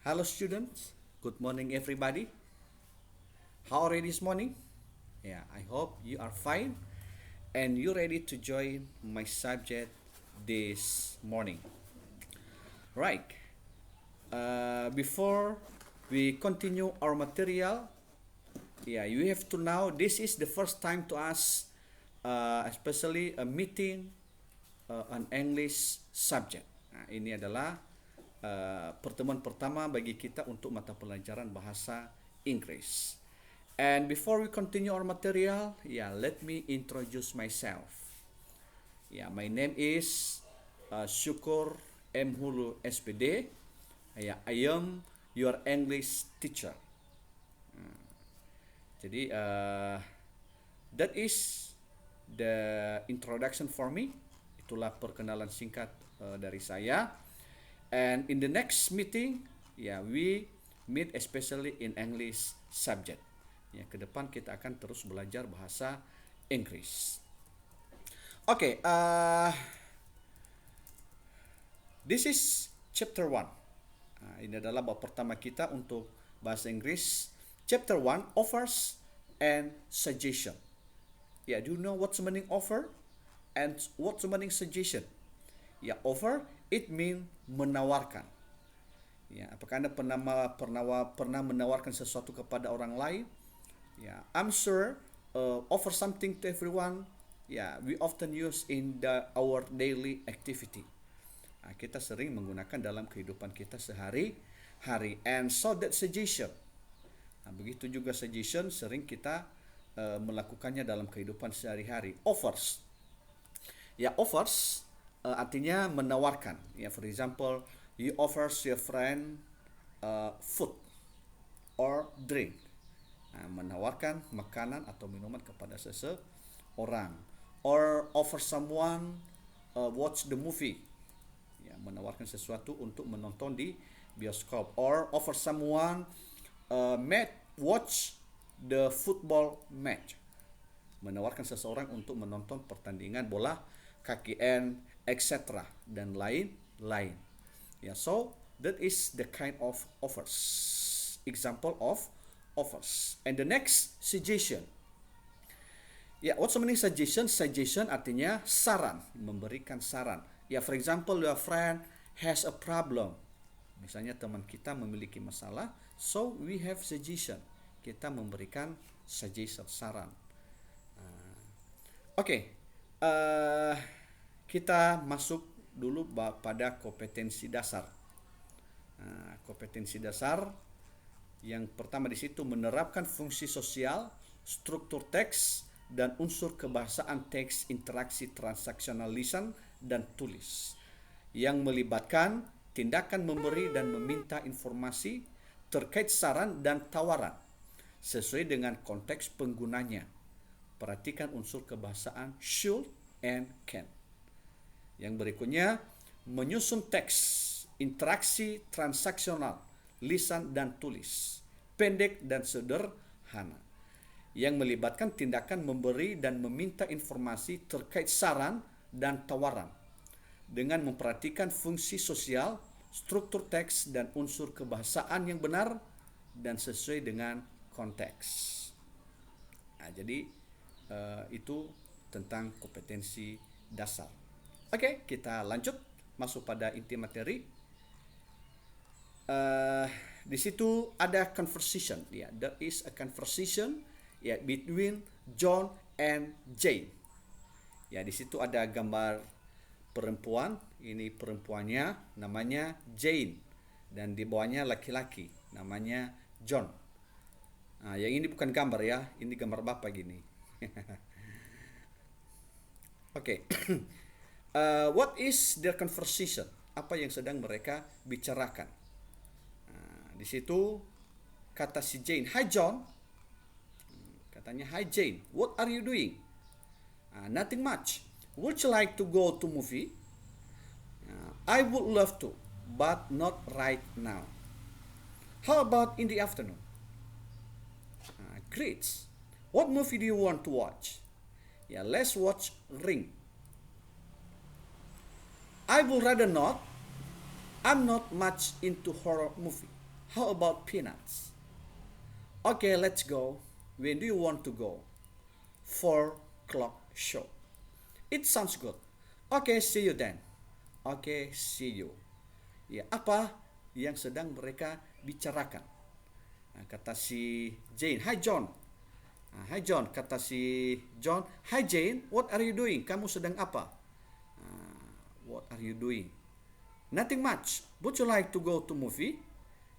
Hello students, good morning everybody. How are you this morning? Yeah, I hope you are fine and you ready to join my subject this morning. Right. Before we continue our material, yeah, you have to know this is the first time to us, especially a meeting an English subject. Nah, ini adalah pertemuan pertama bagi kita untuk mata pelajaran bahasa Inggris. And before we continue our material, yeah, let me introduce myself. Yeah, my name is Syukur M. Hulu SPD. Yeah, I am your English teacher. Jadi that is the introduction for me. Itulah perkenalan singkat dari saya. And in the next meeting, yeah, we meet especially in English subject. Ya, ke depan kita akan terus belajar bahasa Inggris. Oke, this is chapter 1. Ini adalah bab pertama kita untuk bahasa Inggris. Chapter 1, offers and suggestion. Yeah, do you know what's the meaning offer and what's the meaning suggestion? Ya, offer it mean menawarkan. Ya, apakah Anda pernah menawarkan sesuatu kepada orang lain? Ya, I'm sure offer something to everyone. Ya, we often use in our daily activity. Nah, kita sering menggunakan dalam kehidupan kita sehari-hari. And so that suggestion. Nah, begitu juga suggestion sering kita melakukannya dalam kehidupan sehari-hari. Offers. Ya, offers artinya menawarkan. Ya, for example, you offers your friend food or drink. Nah, menawarkan makanan atau minuman kepada seseorang. Or offer someone watch the movie. Ya, menawarkan sesuatu untuk menonton di bioskop. Or offer someone watch the football match. Menawarkan seseorang untuk menonton pertandingan bola kaki and etc. dan lain-lain. Yeah, so that is the kind of offers. Example of offers. And the next, suggestion. Yeah, what's the meaning suggestion? Suggestion artinya saran, memberikan saran. Yeah, for example, your friend has a problem. Misalnya teman kita memiliki masalah, so we have suggestion. Kita memberikan suggestion, saran. Oke, kita masuk dulu pada kompetensi dasar. Kompetensi dasar yang pertama di situ menerapkan fungsi sosial, struktur teks, dan unsur kebahasaan teks, interaksi transaksional lisan dan tulis yang melibatkan tindakan memberi dan meminta informasi terkait saran dan tawaran sesuai dengan konteks penggunanya. Perhatikan unsur kebahasaan should and can. Yang berikutnya, menyusun teks, interaksi transaksional, lisan dan tulis, pendek dan sederhana, yang melibatkan tindakan memberi dan meminta informasi terkait saran dan tawaran, dengan memperhatikan fungsi sosial, struktur teks, dan unsur kebahasaan yang benar dan sesuai dengan konteks. Nah, jadi itu tentang kompetensi dasar. Oke, kita lanjut masuk pada inti materi. Di situ ada conversation. Ya, there is a conversation between John and Jane. Ya, di situ ada gambar perempuan. Ini perempuannya namanya Jane dan di bawahnya laki-laki namanya John. Nah, yang ini bukan gambar ya, ini gambar bapak gini. Oke. What is their conversation? Apa yang sedang mereka bicarakan? Di situ kata si Jane, "Hi John." Katanya, "Hi Jane, what are you doing?" "Nothing much. Would you like to go to movie?" "I would love to, but not right now." "How about in the afternoon?" "Great. What movie do you want to watch?" "Yeah, let's watch Ring." "I would rather not. I'm not much into horror movie." How about peanuts? Okay, let's go. When do you want to go? 4 o'clock show. It sounds good. Okay, see you then. Okay, see you. Ya, apa yang sedang mereka bicarakan? Nah, kata si Jane, "Hi John." Nah, "Hi John," kata si John. "Hi Jane, what are you doing? Kamu sedang apa?" What are you doing? "Nothing much. Would you like to go to movie?"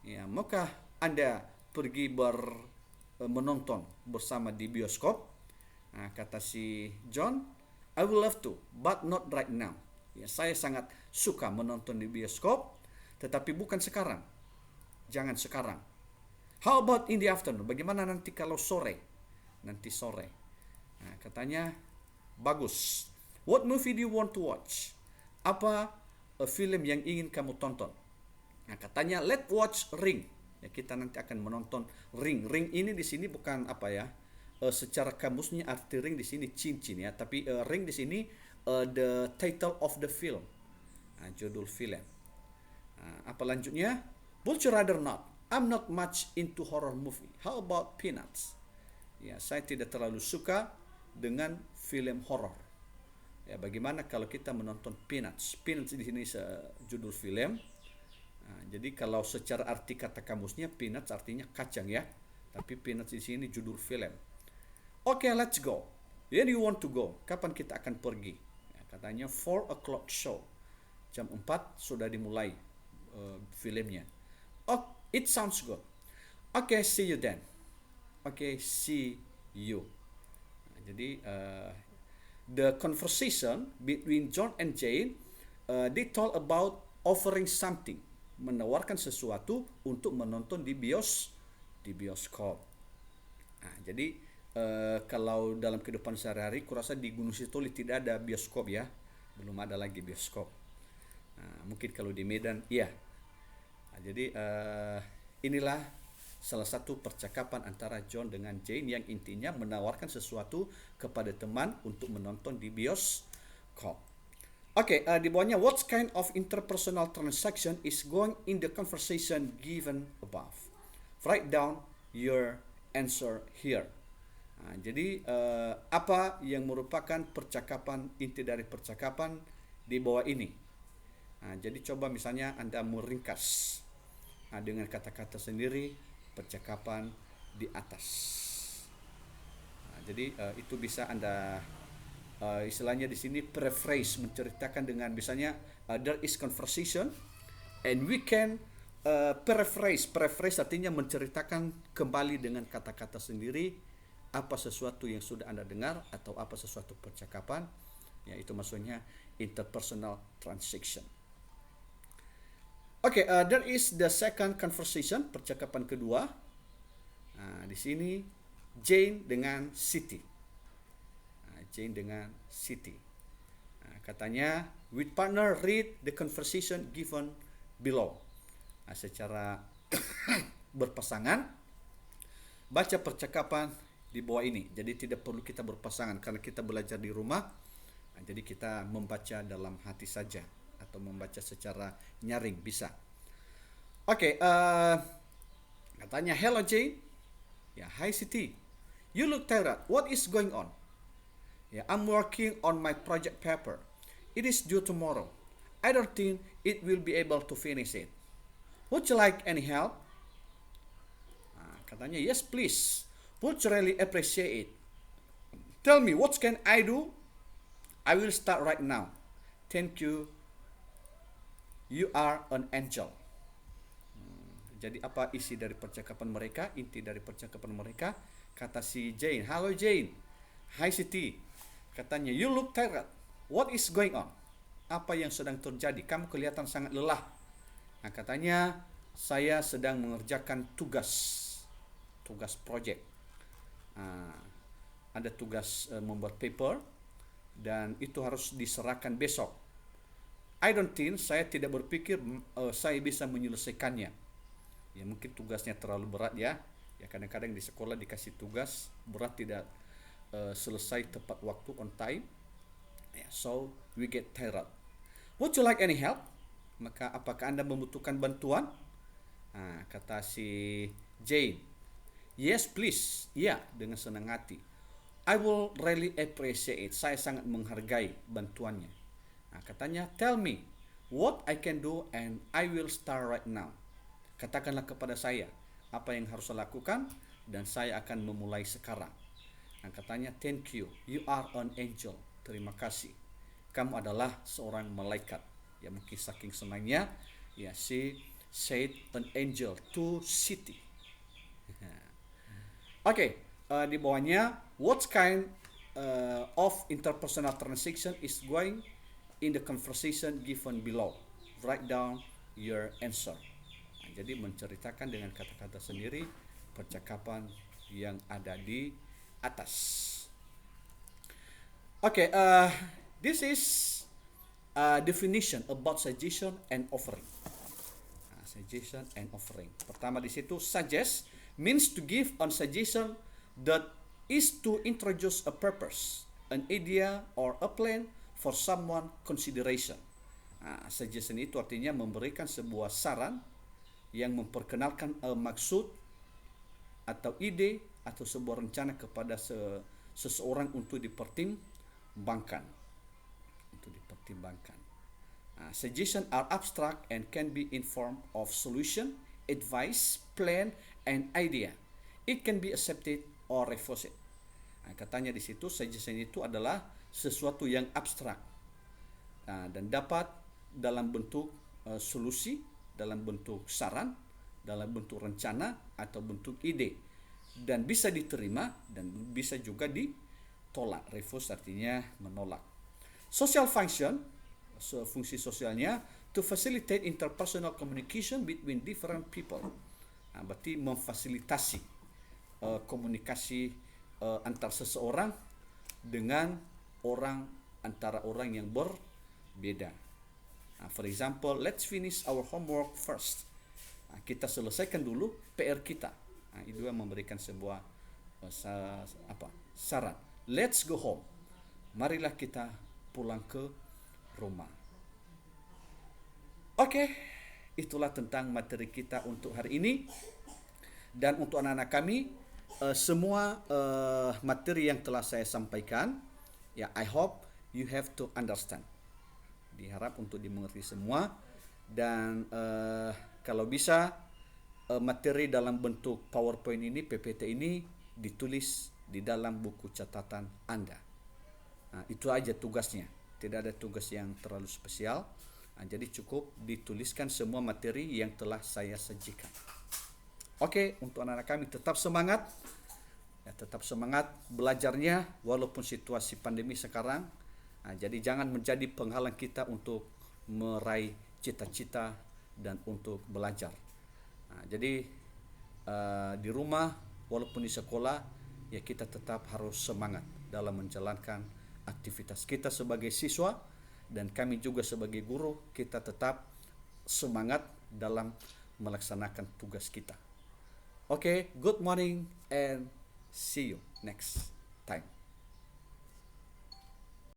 Ya, maukah Anda pergi menonton bersama di bioskop? Nah, kata si John, "I would love to, but not right now." Ya, saya sangat suka menonton di bioskop, tetapi bukan sekarang. Jangan sekarang. "How about in the afternoon?" Bagaimana nanti kalau sore? Nanti sore. Nah, katanya, "Bagus. What movie do you want to watch?" Apa film yang ingin kamu tonton? Nah, katanya, "Let's watch Ring." Ya, kita nanti akan menonton Ring. Ring ini di sini bukan apa ya? Secara kamusnya arti ring di sini cincin ya, tapi ring di sini the title of the film. Nah, judul film. Nah, apa lanjutnya? "Would you rather not? I'm not much into horror movie. How about Peanuts?" Ya, saya tidak terlalu suka dengan film horor. Ya, bagaimana kalau kita menonton Peanuts? Peanuts di sini judul film. Nah, jadi kalau secara arti kata kamusnya Peanuts artinya kacang ya. Tapi Peanuts di sini judul film. "Okay, let's go. Where do you want to go?" Kapan kita akan pergi? Ya, katanya 4 o'clock show. Jam 4 sudah dimulai filmnya. "Oh, it sounds good. Okay, see you then." Okay, see you. Nah, jadi the conversation between John and Jane, they told about offering something, menawarkan sesuatu untuk menonton di bioskop. Nah, jadi kalau dalam kehidupan sehari-hari, kurasa di Gunung Sitoli tidak ada bioskop ya, belum ada lagi bioskop. Nah, mungkin kalau di Medan, iya. Nah, jadi inilah salah satu percakapan antara John dengan Jane yang intinya menawarkan sesuatu kepada teman untuk menonton di bioskop. Oke, di bawahnya, what kind of interpersonal transaction is going in the conversation given above? Write down your answer here. Nah, jadi apa yang merupakan percakapan, inti dari percakapan di bawah ini? Nah, jadi coba misalnya Anda meringkas dengan kata-kata sendiri percakapan di atas. Nah, jadi itu bisa Anda istilahnya di sini paraphrase, menceritakan dengan misalnya there is conversation and we can paraphrase. Paraphrase artinya menceritakan kembali dengan kata-kata sendiri apa sesuatu yang sudah Anda dengar atau apa sesuatu percakapan. Ya, itu maksudnya interpersonal transaction. Okay, there is the second conversation, percakapan kedua. Nah, di sini Jane dengan Siti. Nah, Jane dengan Siti. Nah, katanya, with partner read the conversation given below. Nah, secara berpasangan baca percakapan di bawah ini. Jadi tidak perlu kita berpasangan karena kita belajar di rumah. Nah, jadi kita membaca dalam hati saja atau membaca secara nyaring bisa. Oke, katanya, "Hello Jane." Ya, "Hi Siti. You look tired. What is going on?" Ya, "I'm working on my project paper. It is due tomorrow. I don't think it will be able to finish it. Would you like any help?" Nah, katanya, "Yes please. Would you really appreciate it. Tell me, what can I do? I will start right now. Thank you. You are an angel." Jadi apa isi dari percakapan mereka, inti dari percakapan mereka? Kata si Jane, "Halo Jane." "Hi Siti." Katanya, "You look tired. What is going on?" Apa yang sedang terjadi? Kamu kelihatan sangat lelah. Nah, katanya, "Saya sedang mengerjakan tugas project. Ada tugas membuat paper dan itu harus diserahkan besok. I don't think, saya tidak berpikir saya bisa menyelesaikannya." Ya, mungkin tugasnya terlalu berat ya. Ya, kadang-kadang di sekolah dikasih tugas berat, tidak selesai tepat waktu, on time. Ya, so we get tired. "Would you like any help?" Maka apakah Anda membutuhkan bantuan? Kata si Jane, yes please, iya dengan senang hati. I will really appreciate it. Saya sangat menghargai bantuannya. Katanya, tell me what I can do and I will start right now. Katakanlah kepada saya apa yang harus saya lakukan dan saya akan memulai sekarang. Katanya, thank you, you are an angel. Terima kasih, kamu adalah seorang malaikat. Ya mungkin saking senangnya, ya she said an angel to city. Oke, di bawahnya, what kind of interpersonal transaction is going in the conversation given below? Write down your answer. Jadi menceritakan dengan kata-kata sendiri percakapan yang ada di atas. Oke, this is a definition about suggestion and offering. Suggestion and offering. Pertama di situ, suggest means to give a suggestion that is to introduce a purpose, an idea or a plan for someone consideration. Suggestion itu artinya memberikan sebuah saran yang memperkenalkan maksud atau ide atau sebuah rencana kepada seseorang untuk dipertimbangkan. Suggestions are abstract and can be in form of solution, advice, plan, and idea. It can be accepted or refused. Katanya di situ suggestion itu adalah sesuatu yang abstrak dan dapat dalam bentuk solusi, dalam bentuk saran, dalam bentuk rencana atau bentuk ide, dan bisa diterima dan bisa juga ditolak. Refuse artinya menolak. Social function, fungsi sosialnya, to facilitate interpersonal communication between different people. Berarti memfasilitasi komunikasi antar seseorang dengan antara orang yang berbeda. For example, let's finish our homework first. Kita selesaikan dulu PR kita. Itu yang memberikan sebuah saran. Let's go home. Marilah kita pulang ke rumah. Oke, itulah tentang materi kita untuk hari ini. Dan untuk anak-anak kami, semua materi yang telah saya sampaikan, ya I hope you have to understand. Diharap untuk dimengerti semua. Dan kalau bisa materi dalam bentuk PowerPoint ini, PPT ini ditulis di dalam buku catatan Anda. Itu aja tugasnya. Tidak ada tugas yang terlalu spesial. Jadi cukup dituliskan semua materi yang telah saya sajikan. Oke, untuk anak-anak kami tetap semangat. Tetap semangat belajarnya walaupun situasi pandemi sekarang. Jadi jangan menjadi penghalang kita untuk meraih cita-cita dan untuk belajar. Jadi di rumah walaupun di sekolah, ya kita tetap harus semangat dalam menjalankan aktivitas kita sebagai siswa, dan kami juga sebagai guru, kita tetap semangat dalam melaksanakan tugas kita. Okay, good morning and see you next time.